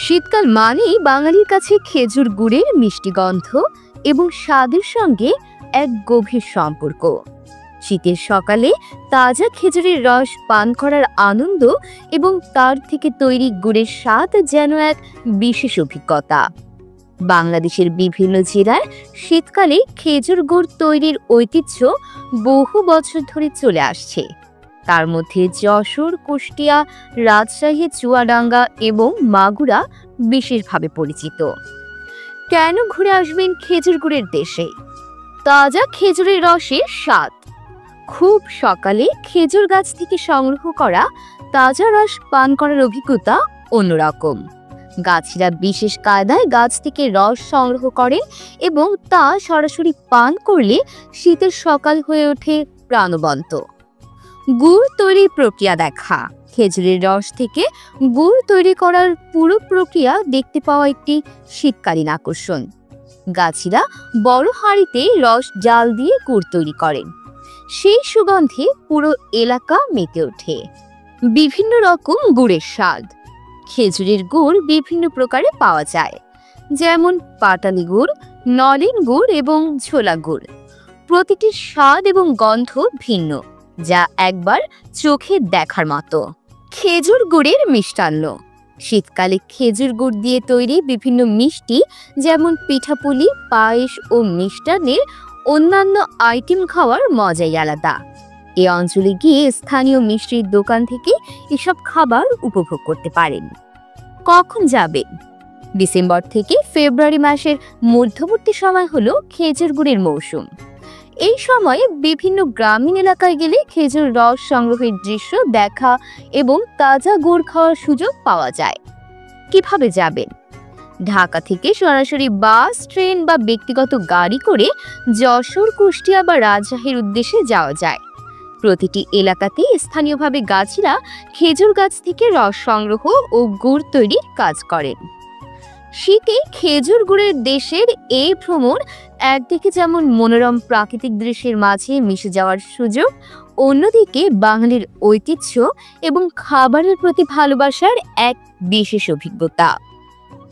শীতকাল মানেই বাঙালির কাছে খেজুর গুড়ের মিষ্টি গন্ধ এবং স্বাদের সঙ্গে এক গভীর সম্পর্ক। শীতের সকালে তাজা খেজুরের রস পান করার আনন্দ এবং তার থেকে তৈরি গুড়ের স্বাদ যেন এক বিশেষ অভিজ্ঞতা। বাংলাদেশের বিভিন্ন জেলায় শীতকালে খেজুর গুড় তৈরির ঐতিহ্য বহু বছর ধরে চলে আসছে। তার মধ্যে যশোর, কুষ্টিয়া, রাজশাহী, চুয়াডাঙ্গা এবং মাগুরা বিশেষভাবে পরিচিত। কেন ঘুরে আসবেন খেজুর গুড়ের দেশে? তাজা খেজুরের রসের স্বাদ। খুব সকালে খেজুর গাছ থেকে সংগ্রহ করা তাজা রস পান করার অভিজ্ঞতা অন্যরকম। গাছিরা বিশেষ কায়দায় গাছ থেকে রস সংগ্রহ করেন এবং তা সরাসরি পান করলে শীতের সকাল হয়ে ওঠে প্রাণবন্ত। গুড় তৈরির প্রক্রিয়া দেখা। খেজুরের রস থেকে গুড় তৈরি করার পুরো প্রক্রিয়া দেখতে পাওয়া একটি শীতকালীন আকর্ষণ। গাছিরা বড় হাঁড়িতে রস জাল দিয়ে গুড় তৈরি করেন। সেই সুগন্ধে পুরো এলাকা মেতে ওঠে। বিভিন্ন রকম গুড়ের স্বাদ। খেজুরের গুড় বিভিন্ন প্রকারে পাওয়া যায়, যেমন পাটালি গুড়, নলেন গুড় এবং ছোলা গুড়। প্রতিটির স্বাদ এবং গন্ধ ভিন্ন, যা একবার চোখে দেখার মতো। খেজুর গুড়ের মিষ্টান্ন। শীতকালে খেজুর গুড় দিয়ে তৈরি বিভিন্ন মিষ্টি, যেমন পিঠাপুলি, পায়েস ও মিষ্টান্নের অন্যান্য আইটেম খাওয়ার মজাই আলাদা। এই অঞ্চলে গিয়ে স্থানীয় মিষ্টির দোকান থেকে এসব খাবার উপভোগ করতে পারেন। কখন যাবেন? ডিসেম্বর থেকে ফেব্রুয়ারি মাসের মধ্যবর্তী সময় হলো খেজুর গুড়ের মৌসুম। এই সময়ে বিভিন্ন গ্রামীণ এলাকায় গেলে খেজুর রস সংগ্রহের দৃশ্য দেখা এবং তাজা গুড় খাওয়ার সুযোগ পাওয়া যায়। কিভাবে যাবেন? ঢাকা থেকে সরাসরি বাস, ট্রেন বা ব্যক্তিগত গাড়ি করে যশোর, কুষ্টিয়া বা রাজশাহীর উদ্দেশ্যে যাওয়া যায়। প্রতিটি এলাকাতে স্থানীয়ভাবে গাছিরা খেজুর গাছ থেকে রস সংগ্রহ ও গুড় তৈরির কাজ করেন। শীতে খেজুর গুড়ের দেশের এই ভ্রমণ একদিকে যেমন মনোরম প্রাকৃতিক দৃশ্যের মাঝে মিশে যাওয়ার সুযোগ, অন্যদিকে বাঙালির ঐতিহ্য এবং খাবারের প্রতি ভালোবাসার এক বিশেষ অভিজ্ঞতা।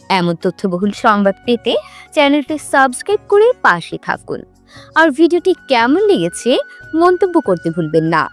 এমন তথ্যবহুল সংবাদ পেতে চ্যানেলটি সাবস্ক্রাইব করে পাশে থাকুন। আর ভিডিওটি কেমন লেগেছে মন্তব্য করতে ভুলবেন না।